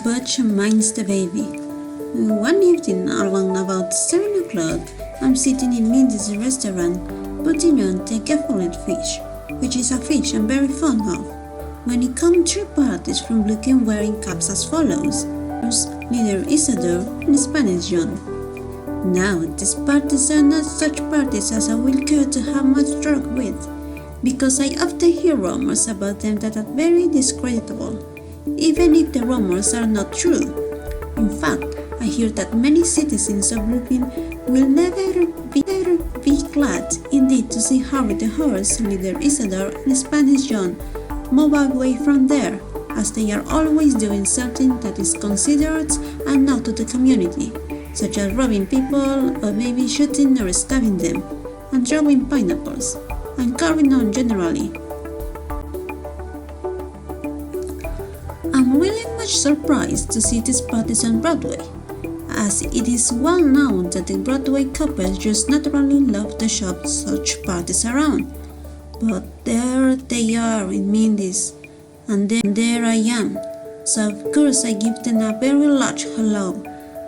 Butch minds the baby. One evening, along about 7 o'clock, I'm sitting in Mindy's restaurant, putting on the gefilet fish, which is a fish I'm very fond of, when it comes 3 parties from looking wearing caps as follows: Leader Isidore and Spanish John. Now, these parties are not such parties as I will care to have much talk with, because I often hear rumors about them that are very discreditable, even if the rumors are not true. In fact, I hear that many citizens of Brooklyn will never be glad indeed to see Harry the horse, Leader Isidore, and Spanish John move away from there, as they are always doing something that is considered unknown to the community, such as robbing people, or maybe shooting or stabbing them, and throwing pineapples, and carrying on generally. I'm really much surprised to see these parties on Broadway, as it is well known that the Broadway couples just naturally love to shop such parties around. But there they are in Mindy's, and there I am, so of course I give them a very large hello,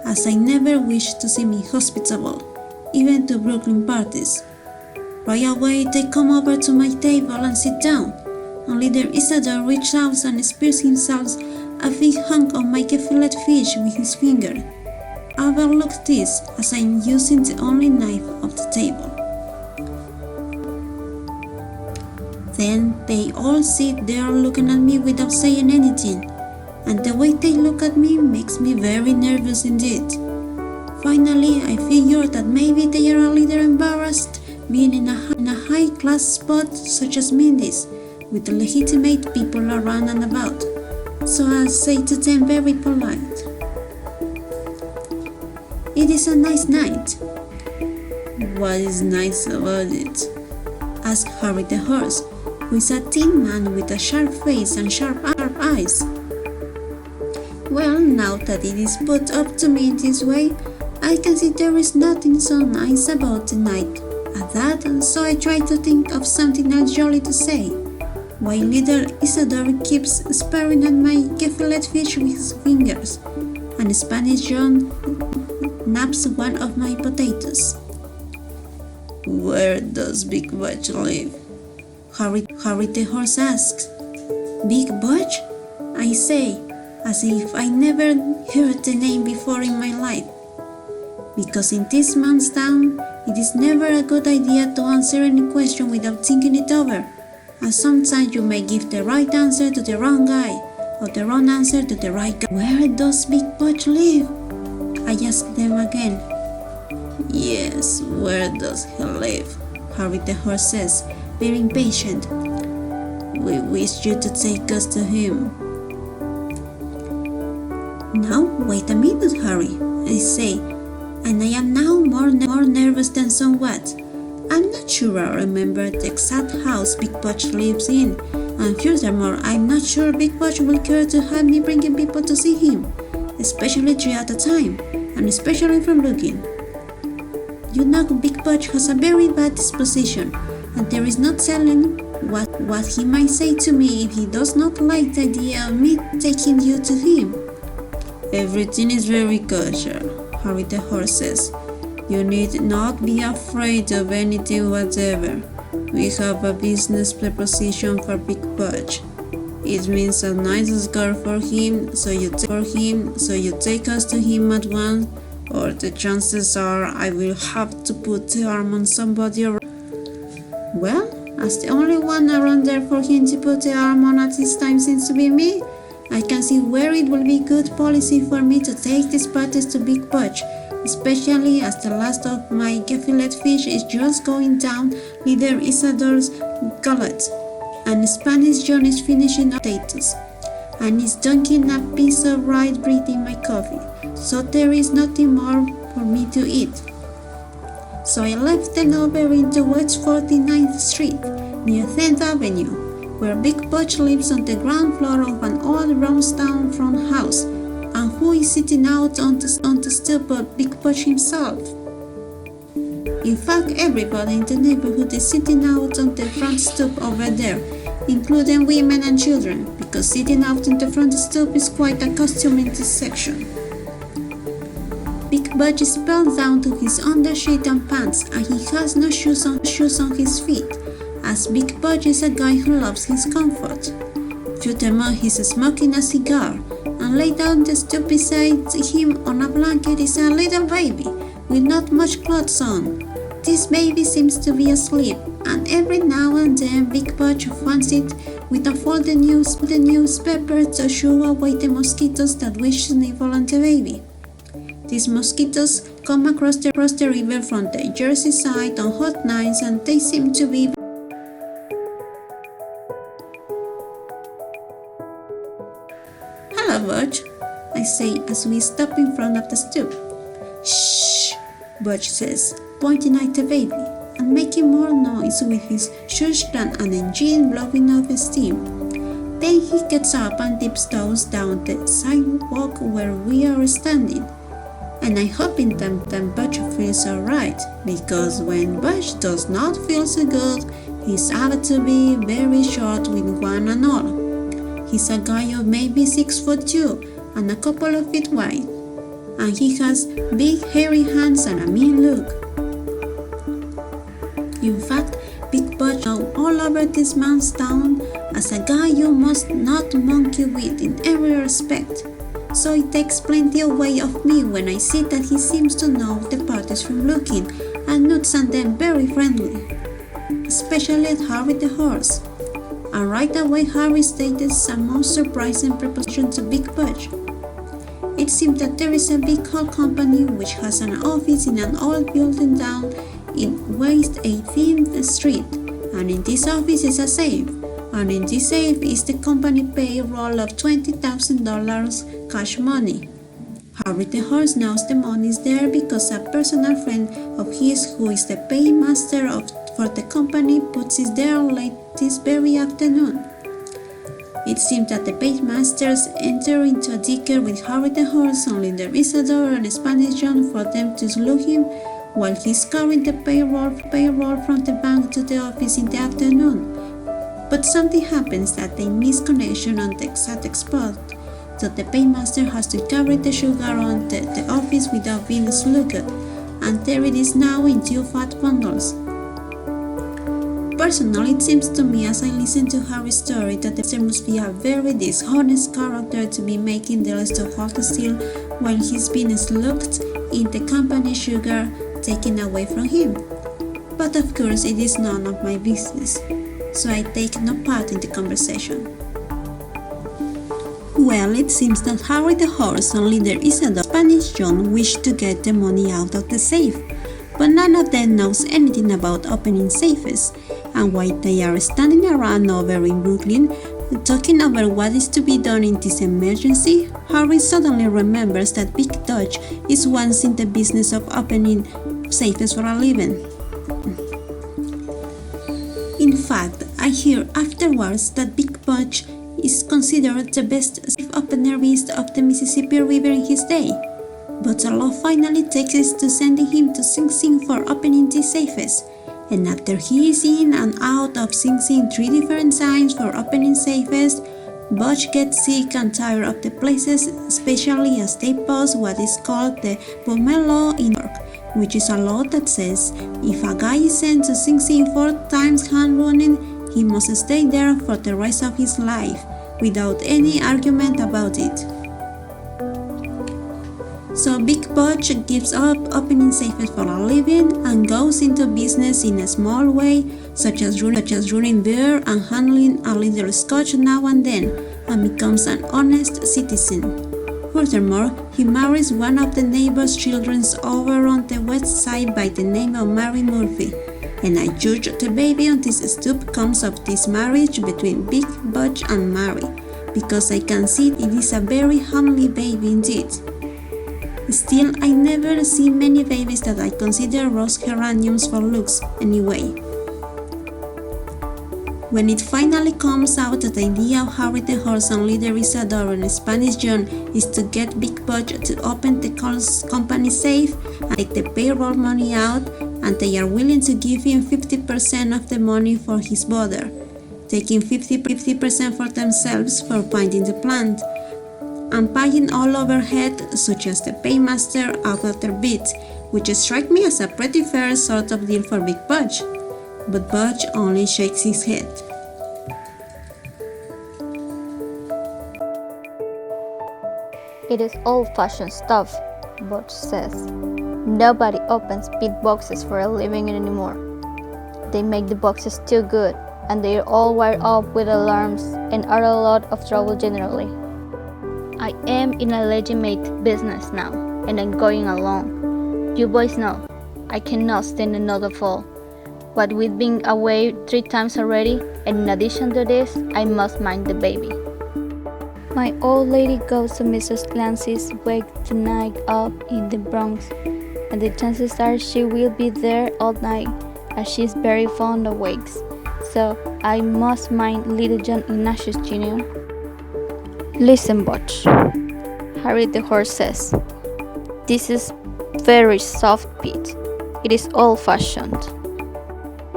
as I never wish to see me hospitable, even to Brooklyn parties. Right away they come over to my table and sit down, and Leader Isidore reaches out and spears himself a big hunk of my gefilet fish with his finger. I overlook this as I am using the only knife of the table. Then they all sit there looking at me without saying anything, and the way they look at me makes me very nervous indeed. Finally, I figure that maybe they are a little embarrassed being in a high-class spot such as Mindy's, with legitimate people around and about. So I say to them very polite, "It is a nice night." "What is nice about it?" asked Harry the horse, who is a thin man with a sharp face and sharp eyes. "Well, now that it is put up to me in this way, I can see there is nothing so nice about the night at that, and so I try to think of something else jolly to say, while Leader Isidore keeps sparring at my gefilet fish with his fingers, and Spanish John naps one of my potatoes. "Where does Big Butch live?" Harry the horse asks. "Big Butch?" I say, as if I never heard the name before in my life. Because in this man's town, it is never a good idea to answer any question without thinking it over, as sometimes you may give the right answer to the wrong guy, or the wrong answer to the right guy. "Where does Big Butch live?" I ask them again. "Yes, where does he live?" Harry the horse says, very impatient. "We wish you to take us to him." "Now, wait a minute, Harry," I say, and I am now more nervous than somewhat. I'm not sure I remember the exact house Big Butch lives in, and furthermore, I'm not sure Big Butch will care to have me bringing people to see him, especially 3 at a time, and especially from looking. You know, Big Butch has a very bad disposition, and there is no telling what he might say to me if he does not like the idea of me taking you to him. "Everything is very kosher," Harry the horse says. "You need not be afraid of anything whatever. We have a business proposition for Big Butch. It means a nice score for him, so you take us to him at once, or the chances are I will have to put the arm on somebody around." Well, as the only one around there for him to put the arm on at this time seems to be me, I can see where it will be good policy for me to take these parties to Big Butch, especially as the last of my gefilet fish is just going down Leader Isidore's gullet, and Spanish John is finishing up potatoes, and is dunking a piece of rye bread in my coffee, so there is nothing more for me to eat. So I left them over into West 49th Street, near 10th Avenue, where Big Butch lives on the ground floor of an old brownstone front house, and who is sitting out on the stoop but Big Butch himself. In fact, everybody in the neighborhood is sitting out on the front stoop over there, including women and children, because sitting out in the front stoop is quite a custom in this section. Big Butch is spelled down to his undershirt and pants, and he has no shoes on his feet, as Big Butch is a guy who loves his comfort. Furthermore, he's smoking a cigar, and laid down the stoop beside him on a blanket is a little baby with not much clothes on. This baby seems to be asleep, and every now and then Big Butch fans it with a folded newspaper to shoo away the mosquitoes that wish to nibble on the baby. These mosquitoes come across the river from the Jersey side on hot nights, and they seem to be "Hello, Butch," I say as we stop in front of the stoop. "Shh," Butch says, pointing at the baby, and making more noise with his shush than an engine blowing off steam. Then he gets up and tiptoes down the sidewalk where we are standing. And I hope in time Butch feels alright, because when Butch does not feel so good, he's apt to be very short with one and all. He's a guy of maybe 6'2" and a couple of feet wide, and he has big hairy hands and a mean look. In fact, Big Butch is all over this man's town as a guy you must not monkey with in every respect. So it takes plenty away of me when I see that he seems to know the parties from looking, and nods at them very friendly, especially at Harry the horse. And right away Harry stated some most surprising proposition to Big Butch. It seems that there is a big coal company which has an office in an old building down in West 18th Street, and in this office is a safe, and in this safe is the company payroll of $20,000 cash money. Harry the horse knows the money is there because a personal friend of his who is the paymaster for the company puts it there late this very afternoon. It seems that the paymasters enter into a dicker with Harry the horse, only there is a door and a Spanish John for them to slew him while he's carrying the payroll from the bank to the office in the afternoon. But something happens that they miss connection on the exact spot, so the paymaster has to carry the sugar on the office without being slugged, and there it is now in 2 fat bundles. Personally, it seems to me as I listen to Harry's story that there must be a very dishonest character to be making the rest of hold still while he's being slugged in the company sugar taken away from him. But of course it is none of my business, so I take no part in the conversation. Well, it seems that Harry the horse and leader Isadora Spanish John wish to get the money out of the safe, but none of them knows anything about opening safes, and while they are standing around over in Brooklyn, talking over what is to be done in this emergency, Harry suddenly remembers that Big Butch is once in the business of opening safes for a living. In fact, I hear afterwards that Big Butch is considered the best safe opener east of the Mississippi River in his day, but the law finally takes it to sending him to Sing Sing for opening these safes. And after he is in and out of Sing Sing 3 different times for opening safes, Butch gets sick and tired of the places, especially as they pass what is called the Bowman Law in New York, which is a law that says if a guy is sent to Sing Sing 4 times hand running, he must stay there for the rest of his life, without any argument about it. So Big Butch gives up opening safes for a living and goes into business in a small way, such as running beer and handling a little scotch now and then, and becomes an honest citizen. Furthermore, he marries one of the neighbor's children over on the west side by the name of Mary Murphy, and I judge the baby on this stoop comes of this marriage between Big Butch and Mary, because I can see it is a very homely baby indeed. Still, I never see many babies that I consider rose geraniums for looks, anyway. When it finally comes out that the idea of Harry the horse and leader Isadora and Spanish John is to get Big Butch to open the company safe and take the payroll money out, and they are willing to give him 50% of the money for his bother, taking 50% for themselves for finding the plant, and paying all overhead, such as the paymaster, out of their bits, which strike me as a pretty fair sort of deal for Big Butch. But Butch only shakes his head. It is old-fashioned stuff, Butch says. Nobody opens big boxes for a living anymore. They make the boxes too good, and they're all wired up with alarms and are a lot of trouble generally. I am in a legitimate business now, and I'm going along. You boys know, I cannot stand another fall. What with being away 3 times already, and in addition to this, I must mind the baby. My old lady goes to Mrs. Clancy's wake tonight up in the Bronx, and the chances are she will be there all night, as she's very fond of wakes. So I must mind little John Ignatius Jr. Listen, Butch, Harry the horse says. This is very soft pit. It is old-fashioned,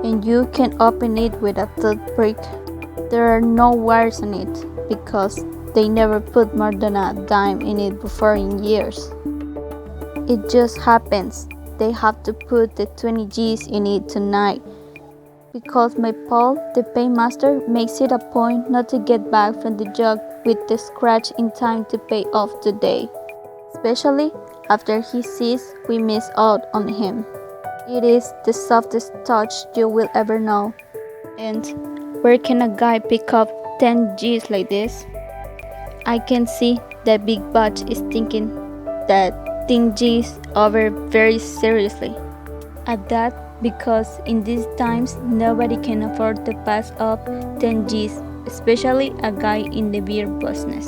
and you can open it with a toothpick. There are no wires in it because they never put more than a dime in it before in years. It just happens they have to put the 20 G's in it tonight because my Paul, the paymaster, makes it a point not to get back from the jug with the scratch in time to pay off today, especially after he sees we miss out on him. It is the softest touch you will ever know. And where can a guy pick up 10 G's like this? I can see that Big Butch is thinking that 10 G's over very seriously. At that, because in these times nobody can afford to pass up 10 G's, especially a guy in the beer business,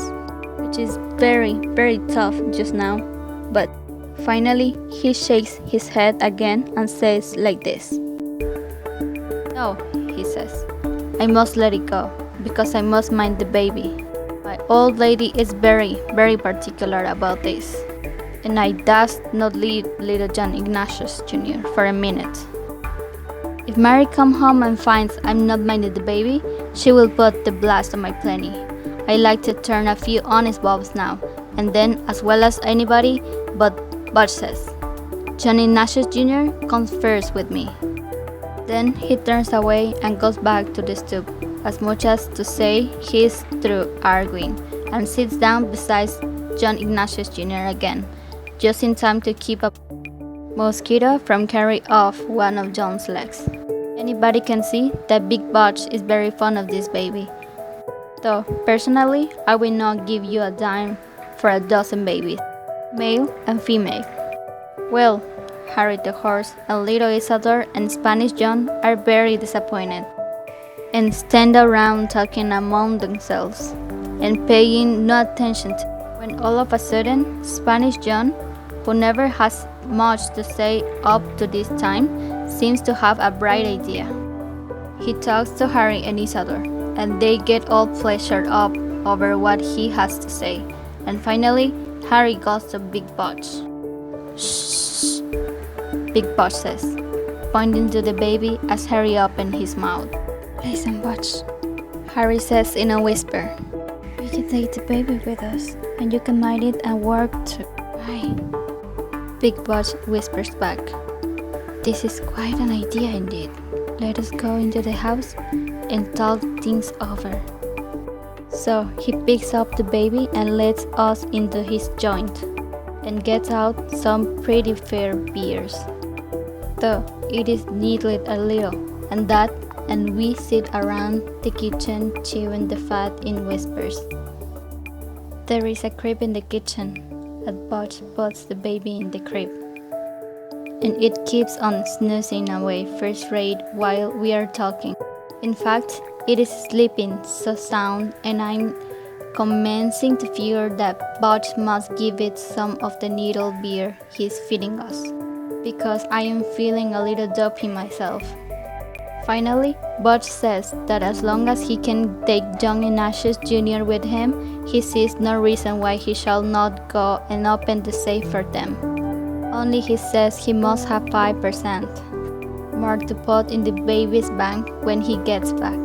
which is very, very tough just now. But finally, he shakes his head again and says like this. No, he says, I must let it go, because I must mind the baby. My old lady is very, very particular about this, and I does not leave little John Ignatius Jr. for a minute. If Mary come home and finds I'm not minding the baby, she will put the blast on my plenty. I like to turn a few honest bulbs now, and then as well as anybody, but Butch says, John Ignatius Jr. comes first with me. Then he turns away and goes back to the stoop, as much as to say he's through arguing, and sits down beside John Ignatius Jr. again, just in time to keep a mosquito from carrying off one of John's legs. Anybody can see that Big Butch is very fond of this baby. Though, personally, I will not give you a dime for a dozen babies, male and female. Well, Harry the horse and little Isadore and Spanish John are very disappointed, and stand around talking among themselves, and paying no attention to when all of a sudden, Spanish John, who never has much to say up to this time, seems to have a bright idea. He talks to Harry and Isadore, and they get all pleasured up over what he has to say. And finally, Harry goes to Big Butch. Shh, Big Butch says, pointing to the baby as Harry opened his mouth. Listen, Butch, Harry says in a whisper. We can take the baby with us, and you can mind it and work too, right? Big Butch whispers back. This is quite an idea indeed. Let us go into the house and talk things over. So he picks up the baby and lets us into his joint, and gets out some pretty fair beers, though it is needled a little, and we sit around the kitchen chewing the fat in whispers. There is a crib in the kitchen, and Butch puts the baby in the crib, and it keeps on snoozing away first rate while we are talking. In fact, it is sleeping so sound, and I'm commencing to fear that Butch must give it some of the needle beer he's feeding us, because I am feeling a little dopey myself. Finally, Butch says that as long as he can take John Ignatius Jr. with him, he sees no reason why he shall not go and open the safe for them. Only he says he must have 5% more to put in the baby's bank when he gets back.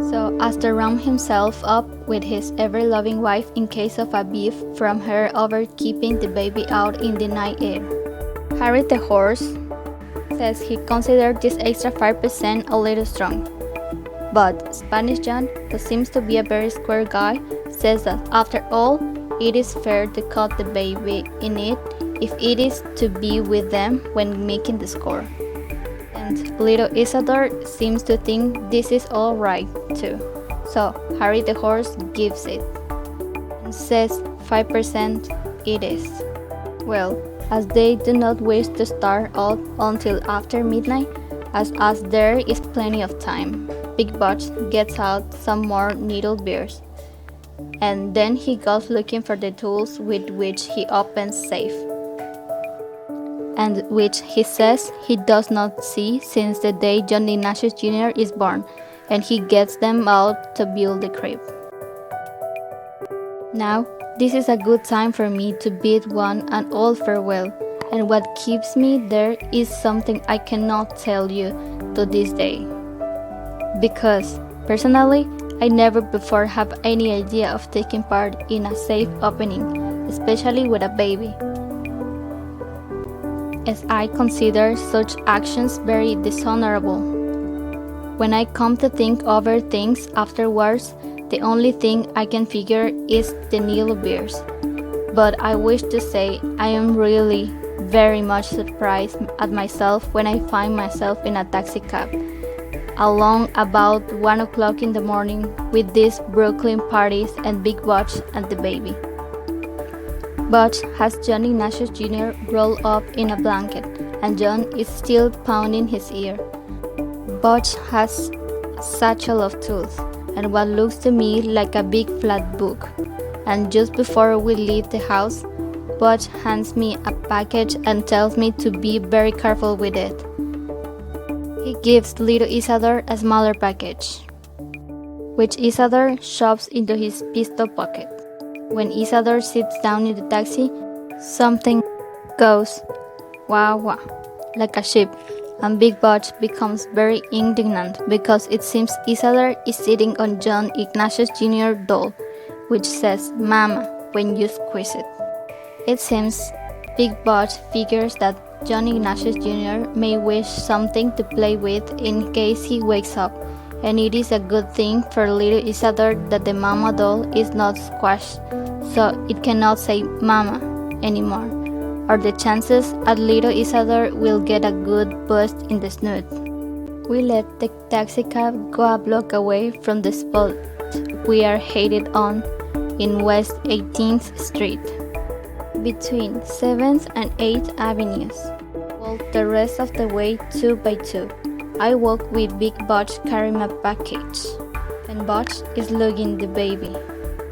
So as to round himself up with his ever-loving wife in case of a beef from her over keeping the baby out in the night air. Harry the horse says he considered this extra 5% a little strong. But Spanish John, who seems to be a very square guy, says that after all, it is fair to cut the baby in it if it is to be with them when making the score. And little Isadore seems to think this is all right too. So Harry the horse gives it and says 5% it is. Well, as they do not wish to start out until after midnight, as there is plenty of time, Big Butch gets out some more needle beers, and then he goes looking for the tools with which he opens safe, and which he says he does not see since the day John Ignatius Jr. is born, and he gets them out to build the crib. Now, this is a good time for me to bid one and all farewell, and what keeps me there is something I cannot tell you to this day. Because, personally, I never before have any idea of taking part in a safe opening, especially with a baby, as I consider such actions very dishonorable. When I come to think over things afterwards, the only thing I can figure is the needle beers. But I wish to say I am really very much surprised at myself when I find myself in a taxi cab, along about 1 o'clock in the morning with these Brooklyn parties and Big Butch and the baby. Butch has John Ignatius Jr. rolled up in a blanket, and John is still pounding his ear. Butch has a satchel of tools and what looks to me like a big flat book, and just before we leave the house, Butch hands me a package and tells me to be very careful with it. He gives little Isadore a smaller package, which Isadore shoves into his pistol pocket. When Isadore sits down in the taxi, something goes wah wah like a ship, and Big Butch becomes very indignant because it seems Isadore is sitting on John Ignatius Jr. doll, which says Mama when you squeeze it. It seems Big Butch figures that John Ignatius Jr. may wish something to play with in case he wakes up, and it is a good thing for little Isadore that the Mama doll is not squashed, so it cannot say Mama anymore, or the chances at little Isadore will get a good bust in the snoot. We let the taxi cab go a block away from the spot we are headed on in West 18th Street, between 7th and 8th Avenues. Walk the rest of the way 2 by 2. I walk with Big Butch carrying my package, and Butch is lugging the baby,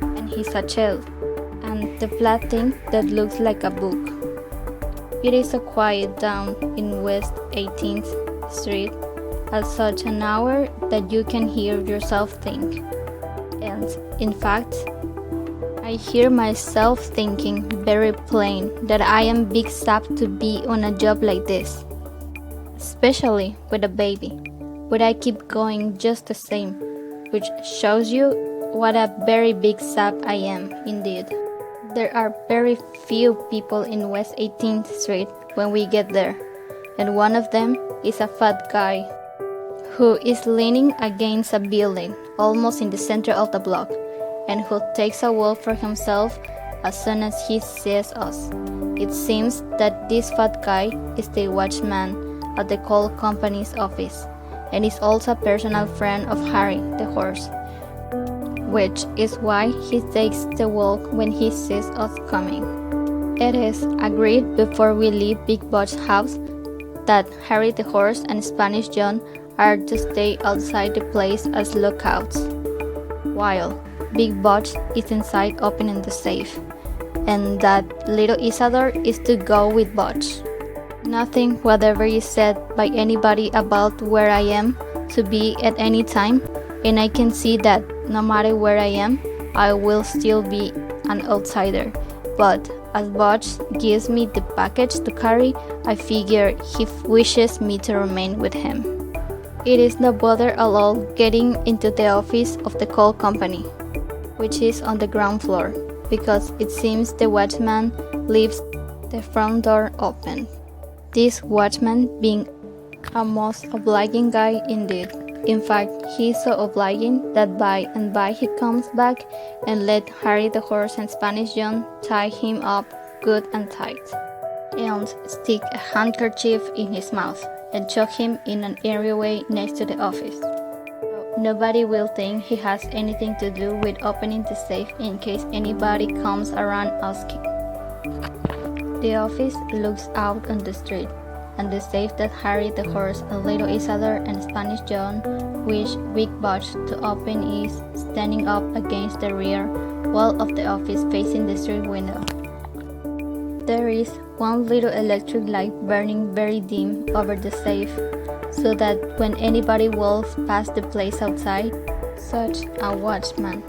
and his satchel, and the flat thing that looks like a book. It is so quiet down in West 18th Street at such an hour that you can hear yourself think. And, in fact, I hear myself thinking very plain that I am big sap to be on a job like this, especially with a baby, but I keep going just the same, which shows you what a very big sap I am indeed. There are very few people in West 18th Street when we get there, and one of them is a fat guy who is leaning against a building almost in the center of the block, and who takes a walk for himself as soon as he sees us. It seems that this fat guy is the watchman at the coal company's office, and is also a personal friend of Harry the horse, which is why he takes the walk when he sees us coming. It is agreed before we leave Big Butch's house that Harry the horse and Spanish John are to stay outside the place as lookouts, while Big Butch is inside opening the safe, and that little Isadore is to go with Butch. Nothing whatever is said by anybody about where I am to be at any time, and I can see that no matter where I am, I will still be an outsider. But as Butch gives me the package to carry, I figure he wishes me to remain with him. It is no bother at all getting into the office of the coal company, which is on the ground floor, because it seems the watchman leaves the front door open. This watchman being a most obliging guy indeed. In fact, he is so obliging that by and by he comes back and let Harry the horse and Spanish John tie him up good and tight, and stick a handkerchief in his mouth, and chuck him in an areaway next to the office. Nobody will think he has anything to do with opening the safe in case anybody comes around asking. The office looks out on the street, and the safe that Harry the horse and little Isadore and Spanish John wish Big Butch to open is standing up against the rear wall of the office facing the street window. There is one little electric light burning very dim over the safe, so that when anybody walks past the place outside, such a watchman,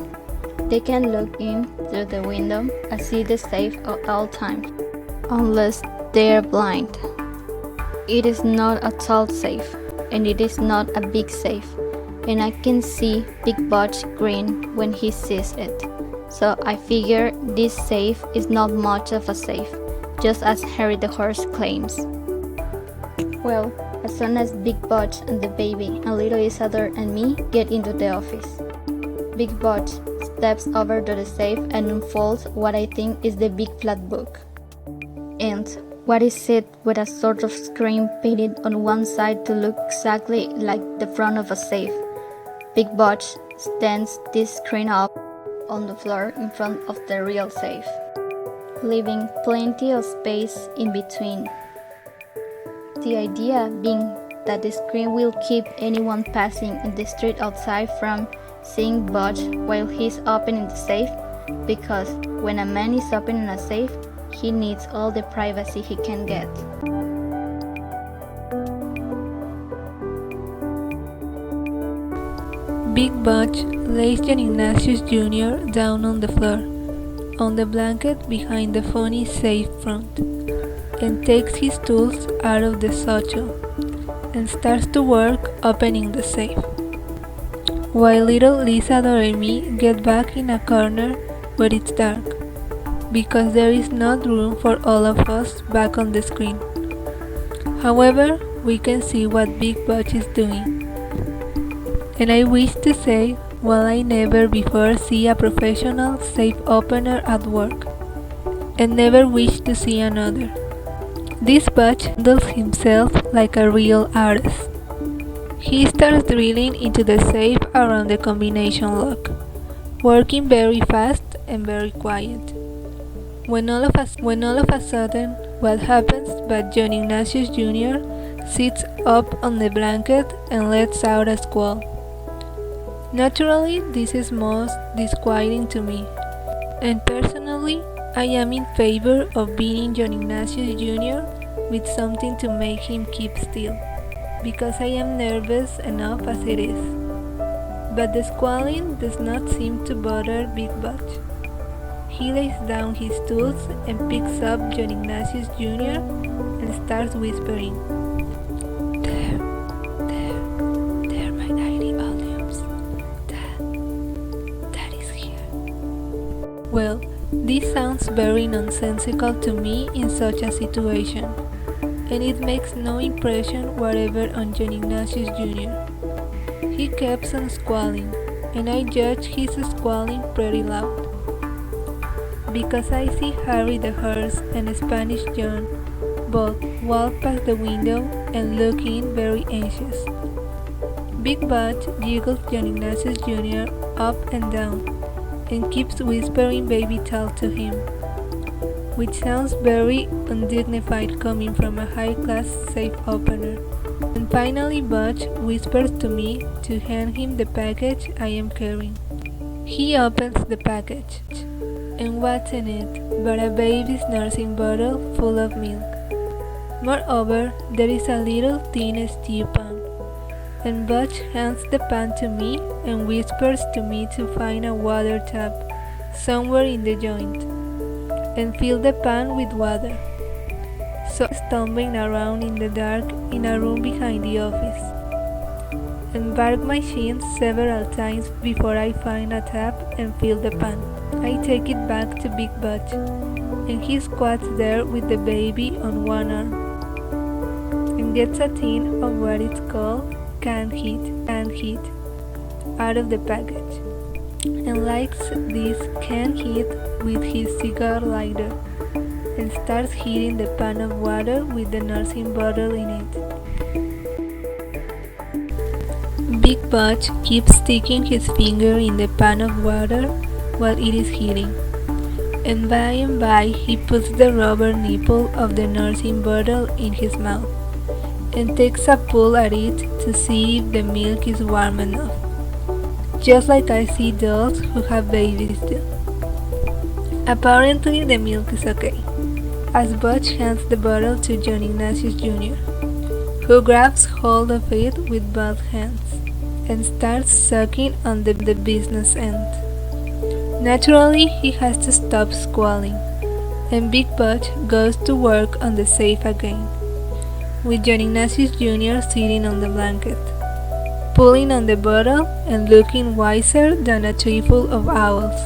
they can look in through the window and see the safe at all times, unless they are blind. It is not a tall safe, and it is not a big safe, and I can see Big Butch grin when he sees it. So I figure this safe is not much of a safe, just as Harry the horse claims. Well, as soon as Big Butch and the baby and little Isadore and me get into the office, Big Butch steps over to the safe and unfolds what I think is the big flat book. And what is it with a sort of screen painted on one side to look exactly like the front of a safe? Big Butch stands this screen up on the floor in front of the real safe, leaving plenty of space in between. The idea being that the screen will keep anyone passing in the street outside from seeing Butch while he's opening the safe, because when a man is opening a safe, he needs all the privacy he can get. Big Butch lays John Ignatius Jr. down on the floor, on the blanket behind the funny safe front, and takes his tools out of the satchel, and starts to work opening the safe, while little Isadore and me get back in a corner where it's dark, because there is not room for all of us back on the screen. However, we can see what Big Butch is doing. And I wish to say, well, I never before see a professional safe opener at work, and never wish to see another. This Butch handles himself like a real artist. He starts drilling into the safe around the combination lock, working very fast and very quiet. When all of a sudden, what happens but John Ignatius Jr. sits up on the blanket and lets out a squall. Naturally, this is most disquieting to me, and personally, I am in favor of beating John Ignatius Jr. with something to make him keep still, because I am nervous enough as it is. But the squalling does not seem to bother Big Butch. He lays down his tools and picks up John Ignatius Jr. and starts whispering, There, my tiny volumes. That is here. Well, this sounds very nonsensical to me in such a situation, and it makes no impression whatever on John Ignatius Jr. He keeps on squalling, and I judge his squalling pretty loud, because I see Harry the horse and Spanish John both walk past the window and look in very anxious. Big Butch jiggles John Ignatius Jr. up and down and keeps whispering baby talk to him, which sounds very undignified coming from a high-class safe opener. And finally Butch whispers to me to hand him the package I am carrying. He opens the package, and what's in it but a baby's nursing bottle full of milk. Moreover, there is a little tin stew pan, and Butch hands the pan to me and whispers to me to find a water tap somewhere in the joint, and fill the pan with water. So stumbling around in the dark in a room behind the office. and bark my shins several times before I find a tap and fill the pan. I take it back to Big Butch, and he squats there with the baby on one arm, and gets a tin of what it's called canned heat out of the package, and lights this canned heat with his cigar lighter, and starts heating the pan of water with the nursing bottle in it. Big Butch keeps sticking his finger in the pan of water while it is heating, and by he puts the rubber nipple of the nursing bottle in his mouth, and takes a pull at it to see if the milk is warm enough, just like I see dolls who have babies do. Apparently the milk is okay, as Butch hands the bottle to John Ignatius Jr., who grabs hold of it with both hands and starts sucking on the business end. Naturally, he has to stop squalling, and Big Butch goes to work on the safe again, with John Ignatius Jr. sitting on the blanket, pulling on the bottle and looking wiser than a tree full of owls.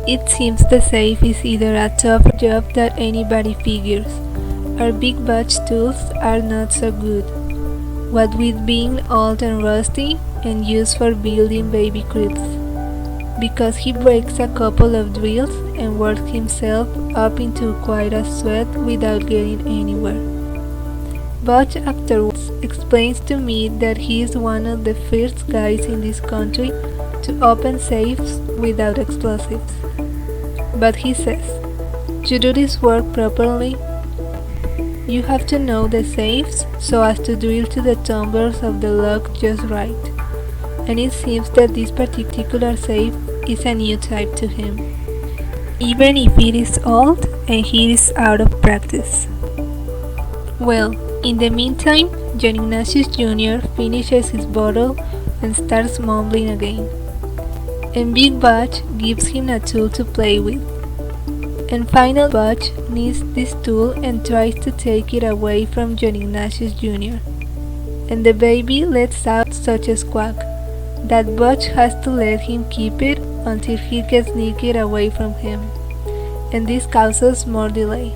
It seems the safe is either a tough job that anybody figures, or Big Butch tools are not so good, what with being old and rusty and used for building baby cribs, because he breaks a couple of drills and works himself up into quite a sweat without getting anywhere. Butch afterwards explains to me that he is one of the first guys in this country to open safes without explosives. But he says, to do this work properly, you have to know the safes so as to drill to the tumblers of the lock just right. And it seems that this particular safe is a new type to him, even if it is old and he is out of practice. Well, in the meantime, John Ignatius Jr. finishes his bottle and starts mumbling again, and Big Butch gives him a tool to play with. And finally Butch needs this tool and tries to take it away from John Ignatius Jr., and the baby lets out such a squawk that Butch has to let him keep it until he can sneak it away from him, and this causes more delay.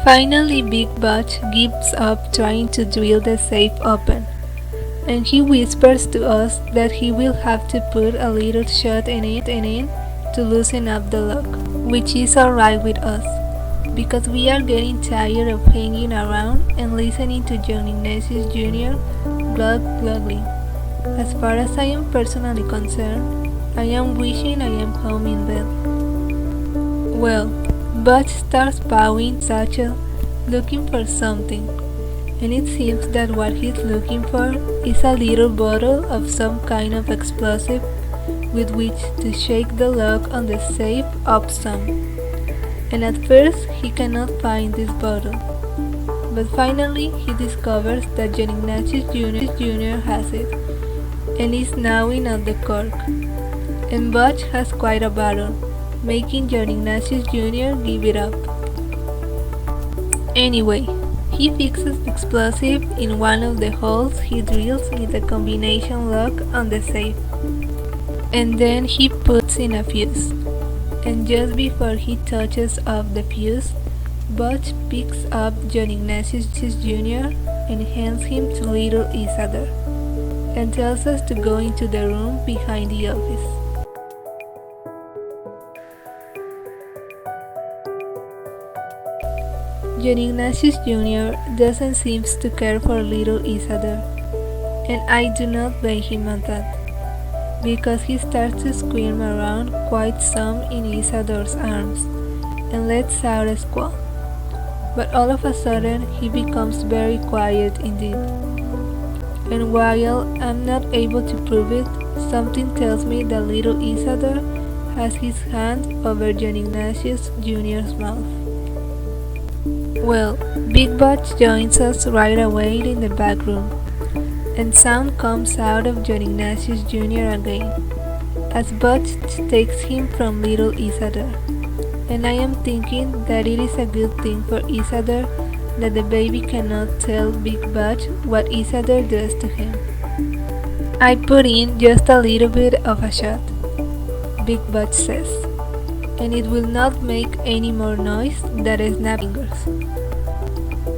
Finally, Big Butch gives up trying to drill the safe open, and he whispers to us that he will have to put a little shot in it to loosen up the lock, which is alright with us, because we are getting tired of hanging around and listening to John Ignatius Jr. glug-gluggling. As far as I am personally concerned, I am wishing I am home in bed. Well, Butch starts bowing satchel, looking for something, and it seems that what he's looking for is a little bottle of some kind of explosive with which to shake the lock on the safe up some. And at first he cannot find this bottle, but finally he discovers that John Ignatius Jr. has it, and is gnawing at the cork, and Butch has quite a battle, making John Ignatius Jr. give it up. Anyway, he fixes the explosive in one of the holes he drills in the combination lock on the safe, and then he puts in a fuse, and just before he touches off the fuse, Butch picks up John Ignatius Jr. and hands him to little Isador, and tells us to go into the room behind the office. John Ignatius Jr. doesn't seem to care for little Isador, and I do not blame him at that, because he starts to squirm around quite some in Isador's arms, and lets out a squall. But all of a sudden he becomes very quiet indeed. And while I'm not able to prove it, something tells me that little Isador has his hand over John Ignatius Jr.'s mouth. Well, Big Butch joins us right away in the back room, and sound comes out of John Ignatius Jr. again, as Butch takes him from little Isador, and I am thinking that it is a good thing for Isador that the baby cannot tell Big Butch what Isador does to him. I put in just a little bit of a shot, Big Butch says, and it will not make any more noise than a snap fingers.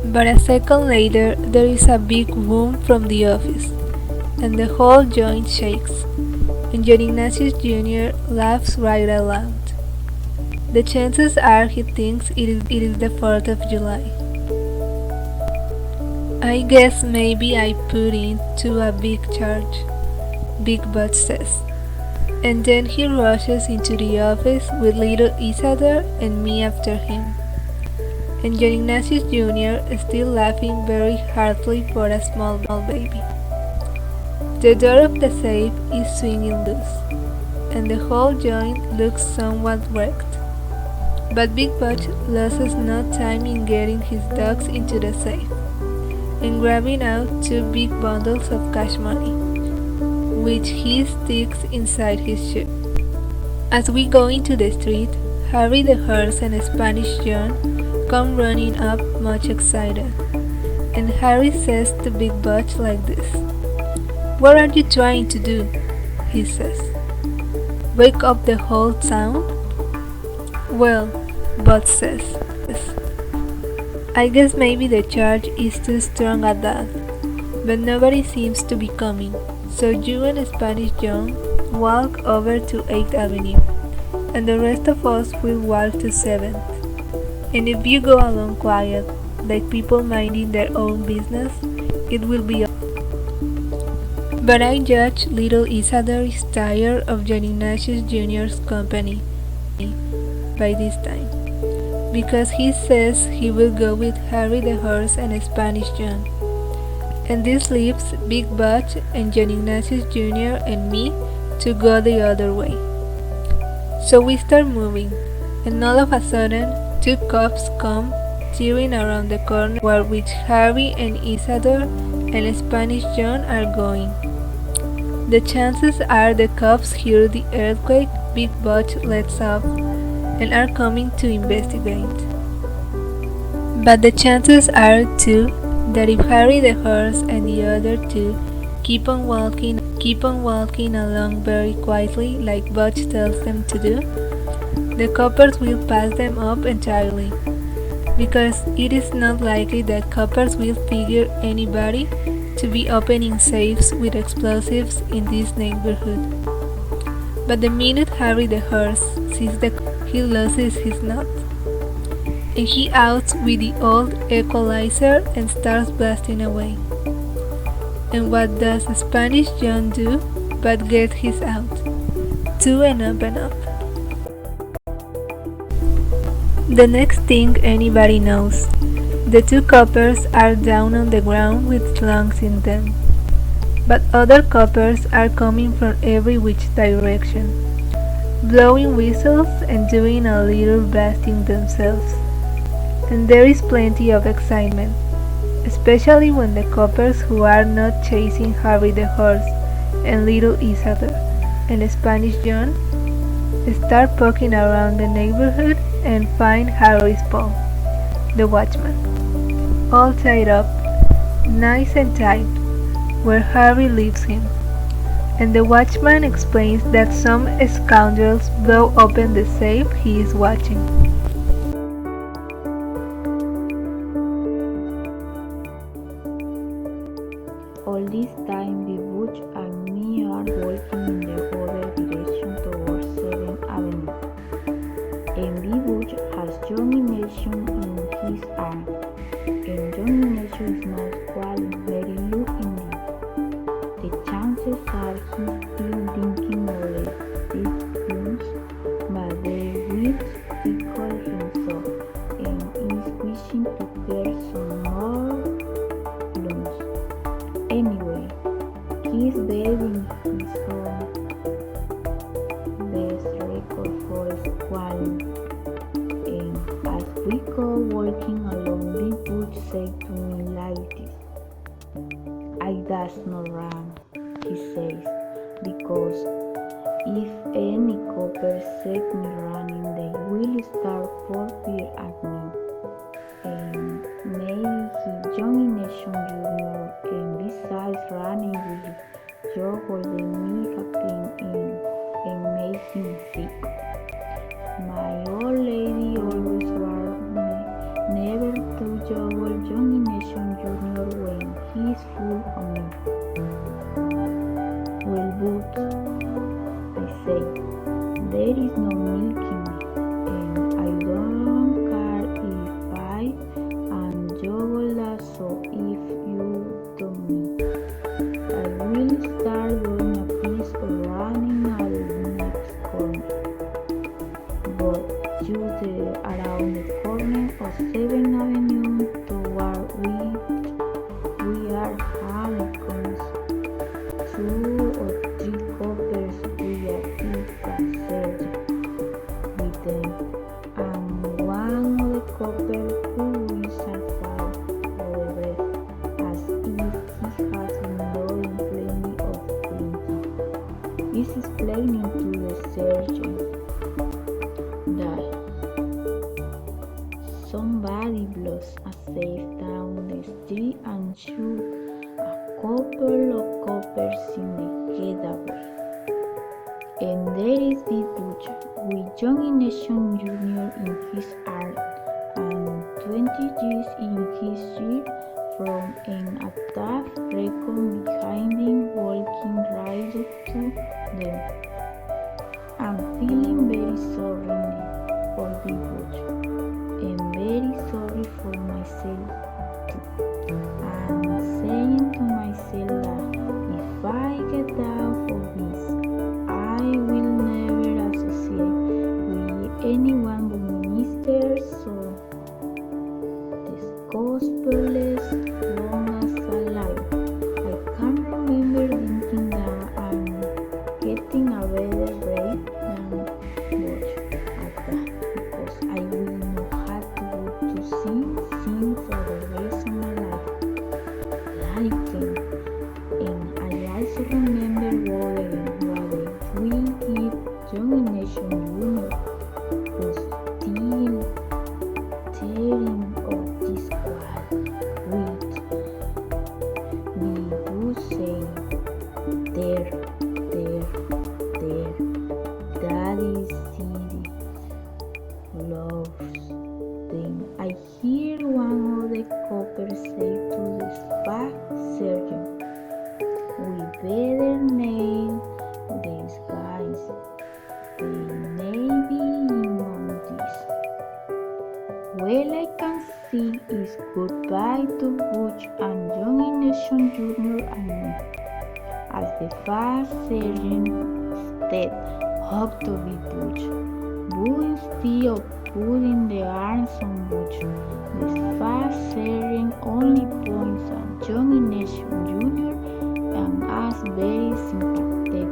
But a second later, there is a big boom from the office, and the whole joint shakes, and John Ignatius Jr. laughs right out loud. The chances are he thinks it is the 4th of July. I guess maybe I put in to a big charge, Big Butch says. And then he rushes into the office with little Isadore and me after him. And John Ignatius Jr. is still laughing very heartily for a small baby. The door of the safe is swinging loose, and the whole joint looks somewhat wrecked. But Big Butch loses no time in getting his dogs into the safe and grabbing out 2 big bundles of cash money, which he sticks inside his shoe. As we go into the street, Harry the horse and Spanish John come running up much excited, and Harry says to Big Butch like this, "What are you trying to do?" he says. "Wake up the whole town?" "Well," Butch says, "I guess maybe the charge is too strong at that, but nobody seems to be coming, so you and Spanish John walk over to 8th Avenue, and the rest of us will walk to 7th. And if you go along quiet, like people minding their own business, it will be all." But I judge little Isadore is tired of John Ignatius Jr.'s company by this time, because he says he will go with Harry the horse and Spanish John. And this leaves Big Butch and John Ignatius Jr. and me to go the other way. So we start moving, and all of a sudden, 2 cops come tearing around the corner which Harry and Isadore and Spanish John are going. The chances are the cops hear the earthquake Big Butch lets off and are coming to investigate. But the chances are too that if Harry the horse and the other 2 keep on walking along very quietly like Butch tells them to do, the coppers will pass them up entirely, because it is not likely that coppers will figure anybody to be opening safes with explosives in this neighborhood. But the minute Harry the horse sees he loses his nut, and he outs with the old equalizer and starts blasting away. And what does Spanish John do but get his out? 2 and up and up. The next thing anybody knows, the 2 coppers are down on the ground with slungs in them. But other coppers are coming from every which direction, blowing whistles and doing a little blasting themselves. And there is plenty of excitement, especially when the coppers who are not chasing Harry the horse and little Isadore and Spanish John start poking around the neighborhood and find Harry's paw, the watchman, all tied up, nice and tight, where Harry leaves him. And the watchman explains that some scoundrels blow open the safe he is watching. All this time, Butch and me are walking in the other direction towards 7th Avenue. And Butch has John Ignatius in his arm. And John Ignatius is not quite very looking deep. The chances are he's still thinking of the big plumes, but they will tickle him so, and is wishing to get some more plumes. Anyway, he's bathing his own best record for squalling, and as we go walking along, Big Butch said to me like this, "I does not run," he says, "because if any coppers set me running, they will start for fear at me, and maybe he John Ignatius Jr. and besides running will juggle the me happen and make him sick. My old lady always warned me never to juggle young Nation Junior when he is full of me. Well, but I say, there is no milk in me, and I don't care if I am juggle that, so if you don't mean, I will start doing a piece of running out the next corner. But just around the corner of 7th Avenue toward we are having comes 2 or 3 coppers with a pizza served with them, and one of the coppers who is aside of the breath as if he has been doing plenty of drinking, is explaining to the surgeon that somebody blows a safe down the street and shoot a couple of coppers in the getaway. And there is Big Butch with young Nation Jr. in his arm and 20 G's in his shirt from an attack recon behind him, walking right up to them. I'm feeling very sorry for Big Butch and very sorry for myself too. I'm saying to myself that if I get out of this, I will never associate with anyone but ministers, so this gospel is long as alive. I can't remember thinking that I'm getting a better rate than Butch at that, because I will not have to go to sin for the rest of my life. Like him. And I also remember wondering whether we give young Nation Junior who's still tearing of this squad with we would say there, Daddy City loves them. I hear one of the coppers say to the fat surgeon, we better name these guys. They may be in on this. Well, I can see is goodbye to Butch and young Nation Jr. and me, as the fat surgeon stepped up to be Butch. But instead of putting the arms on Butch, the fat surgeon only points at young Nation Jr. and asks very sympathetic,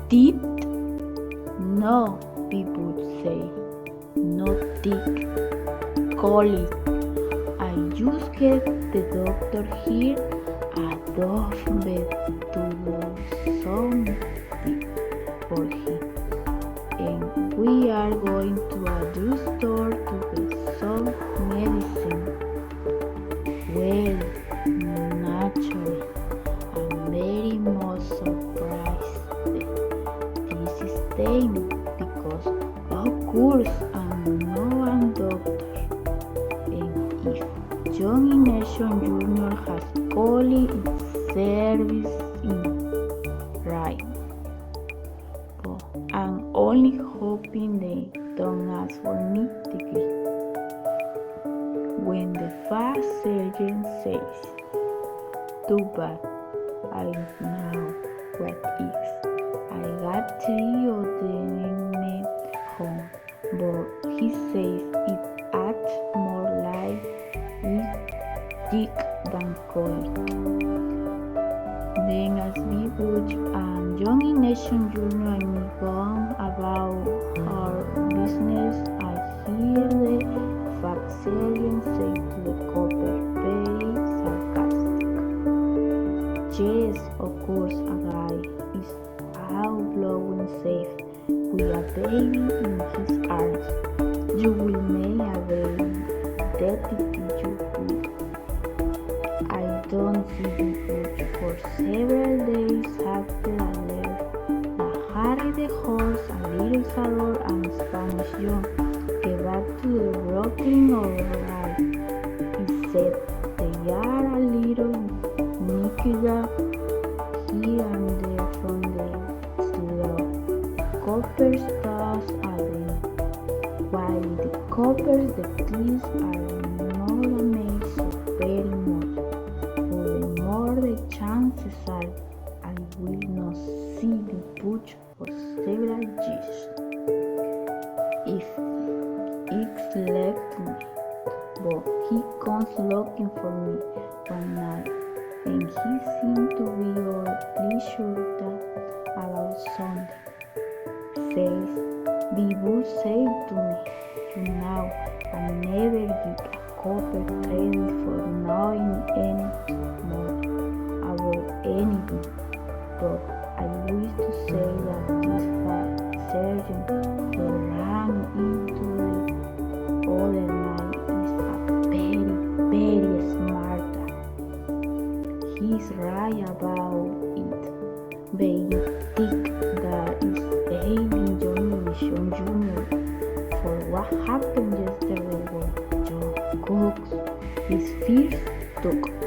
"Tipped?" "No," Big Butch say, "not thick. Colic. I just get the doctor here a dove bed to do something for him. And we are going to a drugstore to get some medicine." Well, naturally, I'm very much surprised that this is staying, because of course I'm no one doctor, and if young Nation Jr. has called its service in right, but I'm only hoping they don't ask for me degree. When the fat surgeon says, "Too bad, I know what is. I got 3 of them at home," but he says it acts more like it's thick than colic. Then as Big Butch and young Nation Jr. and me go on about our business, I hear the fat surgeon say to the copper, very sarcastic, "Yes, of course a guy is out blowing safe with a baby in his arms. You will make a very detective, you will." I don't see Big Butch for For several days after I left, Harry the horse, a little Isador, and Spanish John get back to the Brooklyn alright. He said they are a little nicked up here and there from the slow. Coppers toss at them, while the coppers the cliffs are not amazed so very much. For the more the chances are I will not see the Butch for several years. If it's left to me, but he comes looking for me one night, and he seemed to be all pleasured about Sunday. Says, the Butch said to me, you know, I never give a copper credit for knowing any more about anything, but I wish to say that this sergeant who ran into the other night is a very, very smart guy. He's right about it, being thick that is hating Johnny Mission Jr. for what happened yesterday when John cooks his first duck.